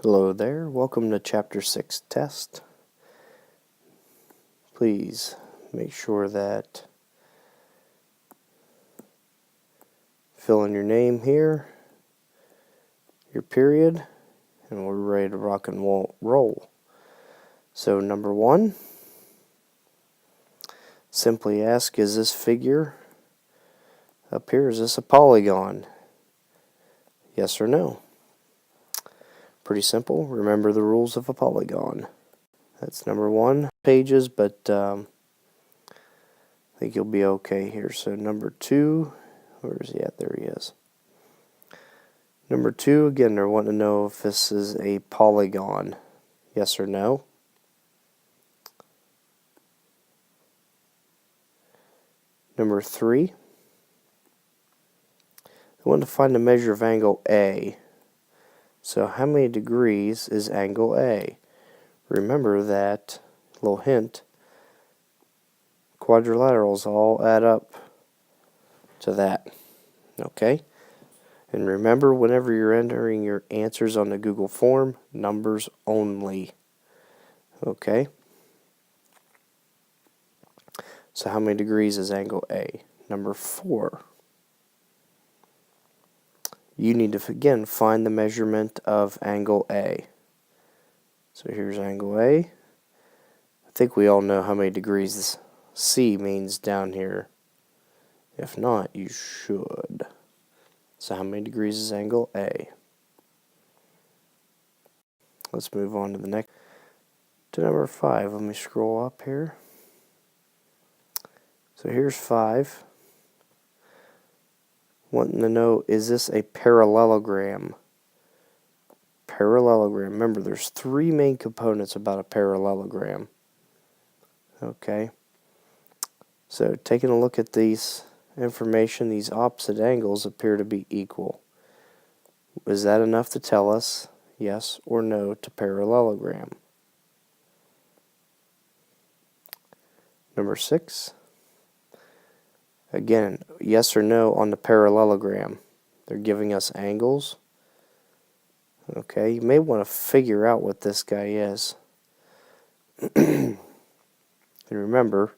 Hello there, welcome to Chapter 6 test. Please make sure that fill in your name here, your period, and we're ready to rock and roll. So number 1, simply ask, is this figure up here, is this a polygon? Yes or no? Pretty simple. Remember the rules of a polygon. That's number 1 pages, but I think you'll be okay here. So number 2, where is he at? There he is. Number 2, again, they're wanting to know if this is a polygon. Yes or no? Number 3, they want to find the measure of angle A. So how many degrees is angle A? Remember that, little hint, quadrilaterals all add up to that. Okay? And remember, whenever you're entering your answers on the Google form, numbers only. Okay? So how many degrees is angle A? Number 4. You need to, again, find the measurement of angle A. So here's angle A. I think we all know how many degrees C means down here. If not, you should. So how many degrees is angle A? Let's move on to the next. To number 5. Let me scroll up here. So here's 5. Wanting to know, is this a parallelogram? Parallelogram. Remember, there's 3 main components about a parallelogram. Okay. So taking a look at these information, these opposite angles appear to be equal. Is that enough to tell us yes or no to parallelogram? Number 6. Again, yes or no on the parallelogram. They're giving us angles. Okay, you may want to figure out what this guy is. And remember,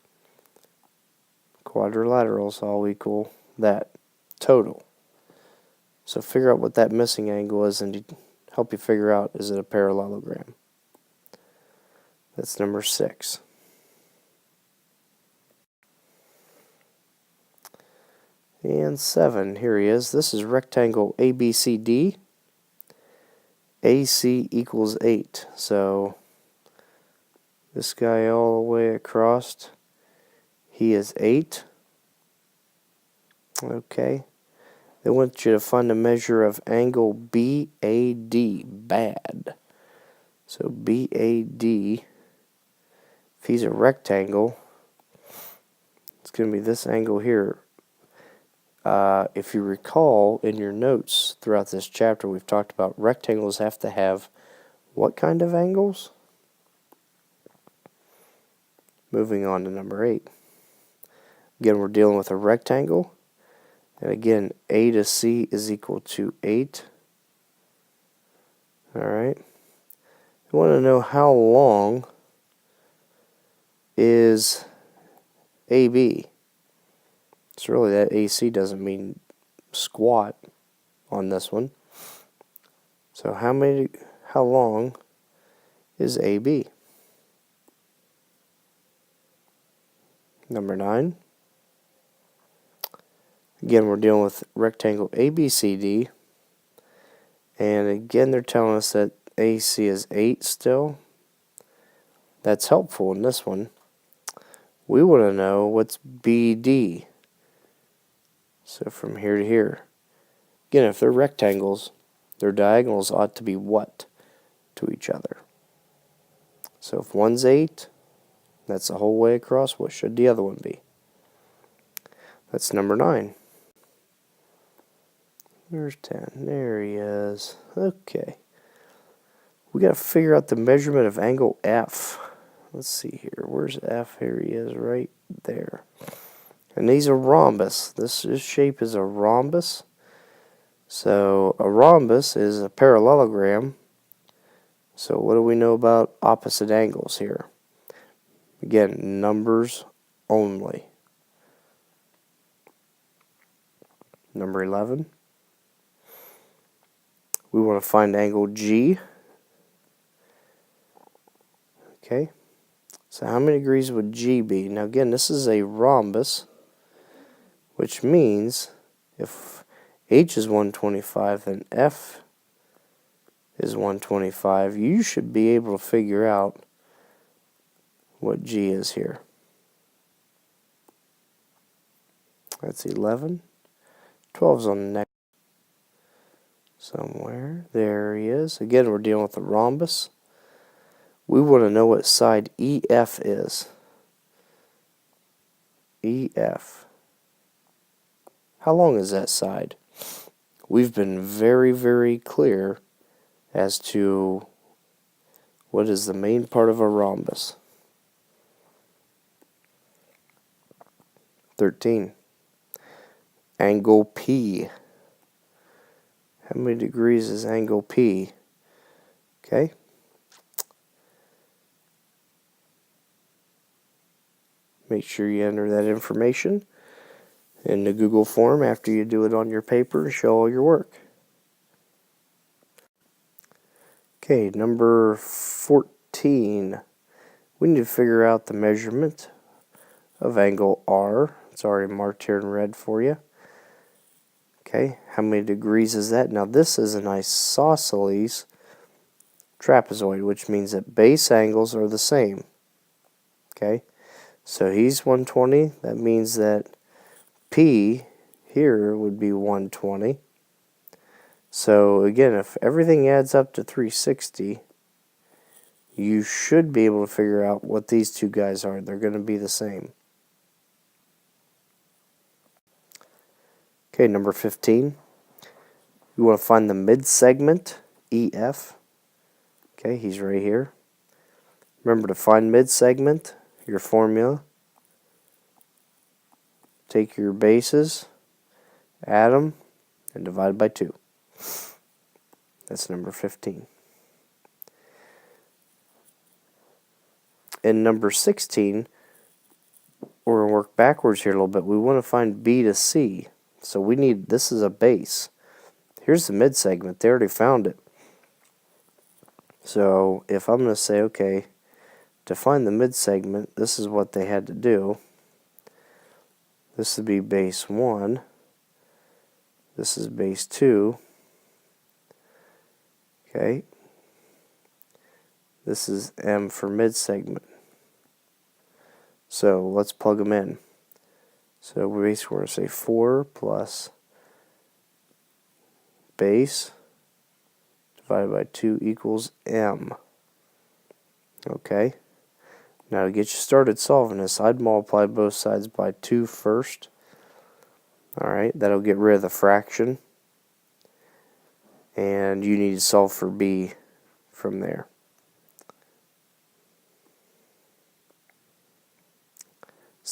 quadrilaterals all equal that total. So figure out what that missing angle is and help you figure out, is it a parallelogram? That's number 6. And 7, here he is. This is rectangle ABCD. AC equals 8. So this guy all the way across, he is 8. Okay. They want you to find the measure of angle BAD. Bad. So BAD, if he's a rectangle, it's going to be this angle here. If you recall in your notes throughout this chapter, we've talked about rectangles have to have what kind of angles? Moving on to number 8. Again, we're dealing with a rectangle. And again, A to C is equal to 8. Alright. We want to know how long is AB. So really that AC doesn't mean squat on this one. So how long is AB? Number 9. Again, we're dealing with rectangle ABCD. And again, they're telling us that AC is 8 still. That's helpful in this one. We want to know what's BD. So from here to here. Again, if they're rectangles, their diagonals ought to be what to each other? So if one's 8, that's the whole way across. What should the other one be? That's number 9. There's 10. There he is. Okay. We got to figure out the measurement of angle F. Let's see here. Where's F? Here he is, right there. And these are rhombus. This shape is a rhombus. So a rhombus is a parallelogram So what do we know about opposite angles here? Again, numbers only. Number 11. We want to find angle G. Okay. So how many degrees would G be? Now again, this is a rhombus, which means if H is 125, then F is 125. You should be able to figure out what G is here. That's 11. 12's on the next somewhere. There he is. Again, we're dealing with a rhombus. We want to know what side EF is. EF. How long is that side? We've been very, very clear as to what is the main part of a rhombus. 13. Angle P. How many degrees is angle P? Okay. Make sure you enter that information in the Google form after you do it on your paper and show all your work. Okay, number 14. We need to figure out the measurement of angle R. It's already marked here in red for you. Okay, how many degrees is that? Now this is an isosceles trapezoid, which means that base angles are the same. Okay, so he's 120. That means that P here would be 120. So again, if everything adds up to 360, you should be able to figure out what these two guys are. They're going to be the same. Okay, number 15. We want to find the mid-segment, EF. Okay, he's right here. Remember to find mid-segment, your formula. Take your bases, add them, and divide by 2. That's number 15. In number 16, we're going to work backwards here a little bit. We want to find B to C. So we need, this is a base. Here's the mid-segment. They already found it. So if I'm going to say, okay, to find the mid-segment, this is what they had to do. This would be base 1. This is base 2. Okay. This is M for mid-segment. So let's plug them in. So we're basically going to say 4 plus base divided by 2 equals M. Okay. Now to get you started solving this, I'd multiply both sides by 2 first. Alright, that'll get rid of the fraction. And you need to solve for B from there.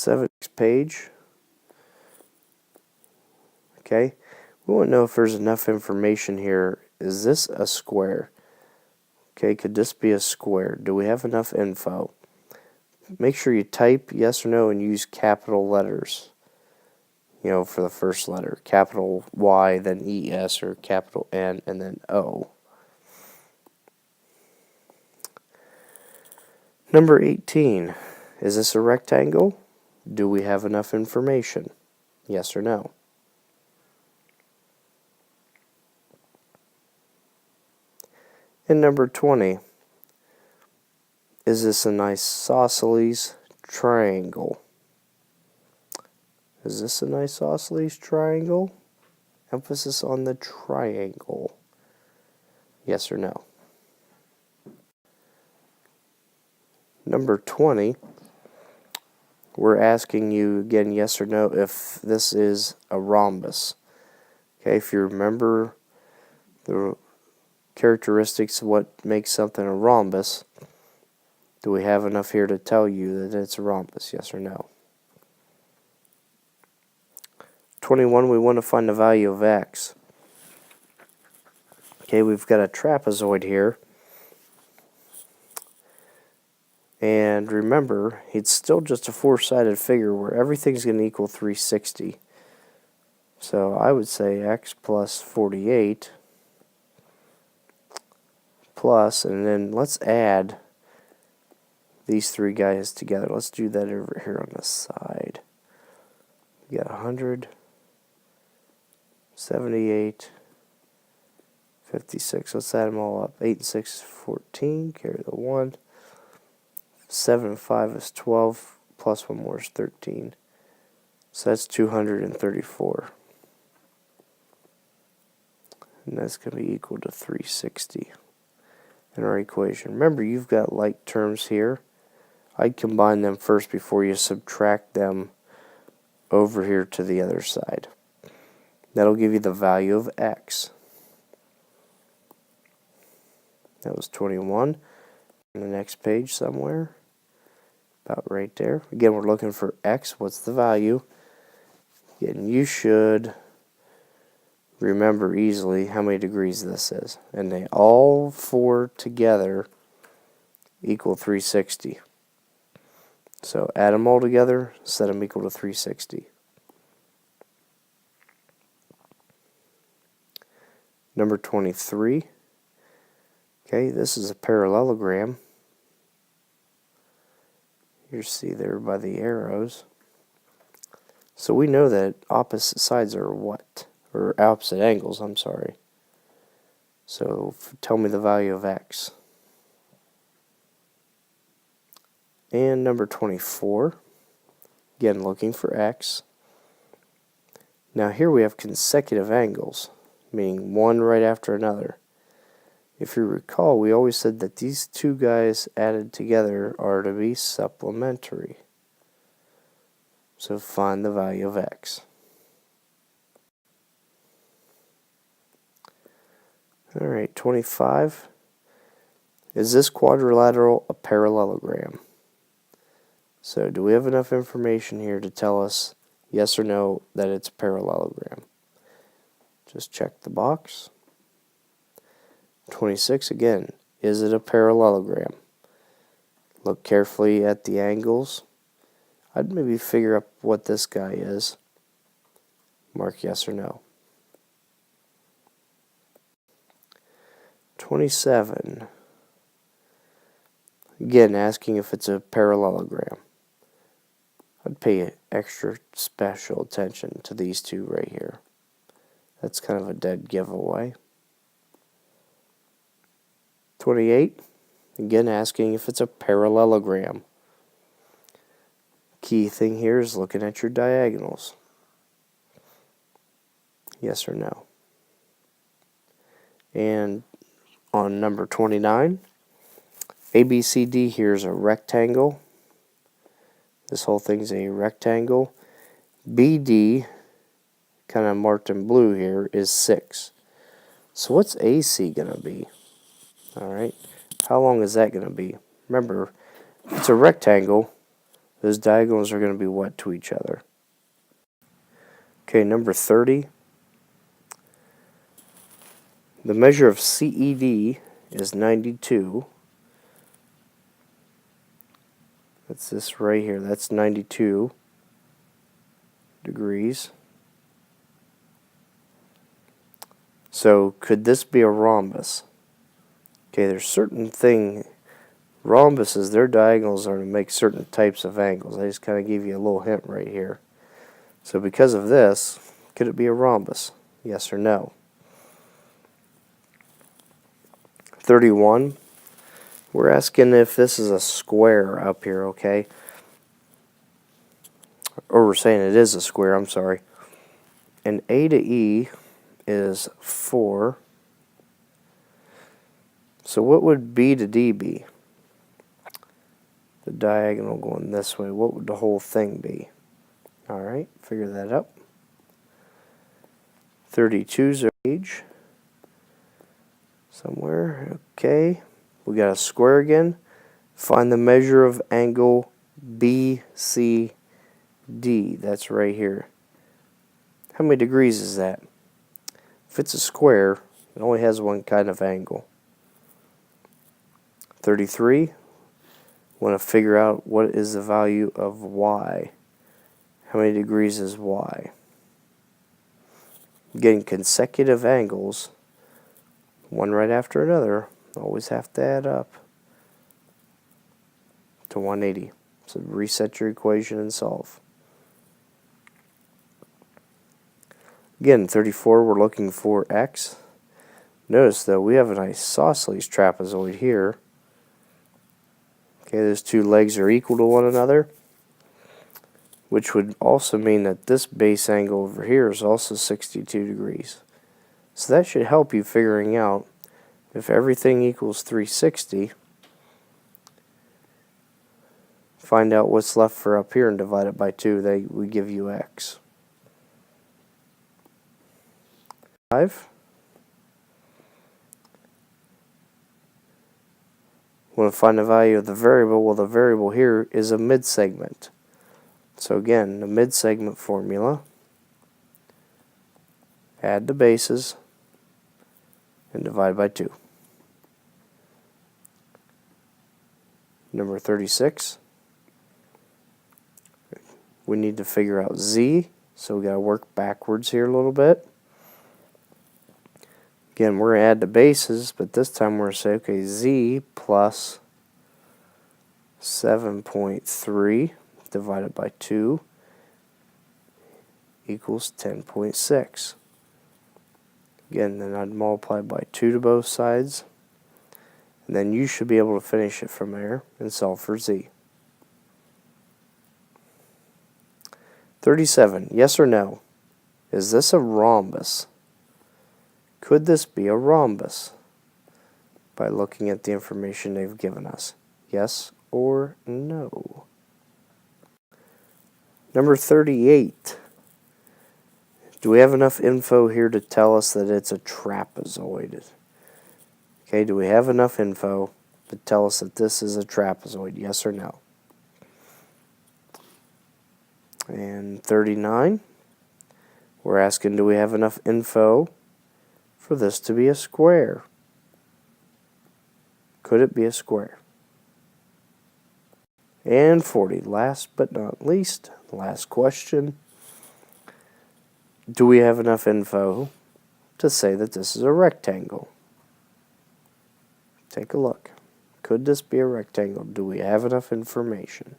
Next page. Okay, we want to know if there's enough information here. Is this a square? Okay, could this be a square? Do we have enough info? Make sure you type yes or no and use capital letters. You know, for the first letter. Capital Y, then ES, or capital N, and then O. Number 18. Is this a rectangle? Do we have enough information? Yes or no? And number 20. Is this an isosceles triangle? Is this an isosceles triangle? Emphasis on the triangle. Yes or no? Number 20. We're asking you again, yes or no, if this is a rhombus. Okay, if you remember the characteristics of what makes something a rhombus, do we have enough here to tell you that it's a rhombus, yes or no? 21, we want to find the value of x. Okay, we've got a trapezoid here. And remember, it's still just a four-sided figure where everything's going to equal 360. So I would say x plus 48 plus, and then let's add these three guys together. Let's do that over here on this side. We got 100, 78, 56. Let's add them all up. 8 and 6 is 14. Carry the 1. 7 and 5 is 12. Plus 1 more is 13. So that's 234. And that's going to be equal to 360 in our equation. Remember, you've got like terms here. I'd combine them first before you subtract them over here to the other side. That'll give you the value of x. That was 21. On the next page somewhere. About right there. Again, we're looking for x. What's the value? Again, you should remember easily how many degrees this is. And they all four together equal 360. So add them all together, set them equal to 360. Number 23. Okay, this is a parallelogram. You see there by the arrows. So we know that opposite sides are what? Or opposite angles, I'm sorry. So tell me the value of x. And number 24. Again, looking for x. Now here we have consecutive angles, meaning one right after another. If you recall, we always said that these two guys added together are to be supplementary. So find the value of x. Alright, 25. Is this quadrilateral a parallelogram? So do we have enough information here to tell us yes or no that it's a parallelogram? Just check the box. 26 again. Is it a parallelogram? Look carefully at the angles. I'd maybe figure out what this guy is. Mark yes or no. 27. Again, asking if it's a parallelogram. I'd pay extra special attention to these two right here. That's kind of a dead giveaway. 28. Again, asking if it's a parallelogram. Key thing here is looking at your diagonals. Yes or no. And on number 29, ABCD here is a rectangle. This whole thing's a rectangle. BD, kind of marked in blue here, is 6. So what's AC going to be? Alright, how long is that going to be? Remember, if it's a rectangle, those diagonals are going to be what to each other? Okay, number 30. The measure of CED is 92. That's this right here. That's 92 degrees. So could this be a rhombus? Okay, there's certain thing. Rhombuses, their diagonals are to make certain types of angles. I just kind of give you a little hint right here. So because of this, could it be a rhombus? Yes or no? 31. We're asking if this is a square up here, okay? Or we're saying it is a square, I'm sorry. And A to E is 4. So what would B to D be? The diagonal going this way. What would the whole thing be? Alright, figure that out. 32's our age. Somewhere, okay. We got a square again. Find the measure of angle BCD. That's right here. How many degrees is that? If it's a square, it only has one kind of angle. 33. want to figure out what is the value of y. How many degrees is y? Getting consecutive angles, one right after another, always have to add up to 180. So reset your equation and solve. Again, 34, we're looking for x. Notice, though, we have an isosceles trapezoid here. Okay, those two legs are equal to one another, which would also mean that this base angle over here is also 62 degrees. So that should help you figuring out if everything equals 360, find out what's left for up here and divide it by 2. They would give you x. 5. Want to find the value of the variable. Well, the variable here is a midsegment. So again, the midsegment formula, add the bases and divide by 2. Number 36, we need to figure out z, so we got to work backwards here a little bit. Again, we're going to add the bases, but this time we're going to say, okay, z plus 7.3 divided by 2 equals 10.6. Again, then I'd multiply by 2 to both sides, and then you should be able to finish it from there and solve for z. 37, yes or no? Is this a rhombus? Could this be a rhombus? By looking at the information they've given us. Yes or no? Number 38. Do we have enough info here to tell us that it's a trapezoid? Okay, do we have enough info to tell us that this is a trapezoid? Yes or no? And 39. We're asking, do we have enough info for this to be a square? Could it be a square? And 40, last but not least, last question. Do we have enough info to say that this is a rectangle? Take a look. Could this be a rectangle? Do we have enough information?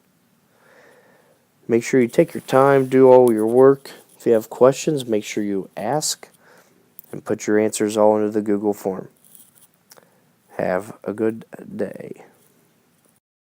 Make sure you take your time, do all your work. If you have questions, make sure you ask and put your answers all into the Google form. Have a good day.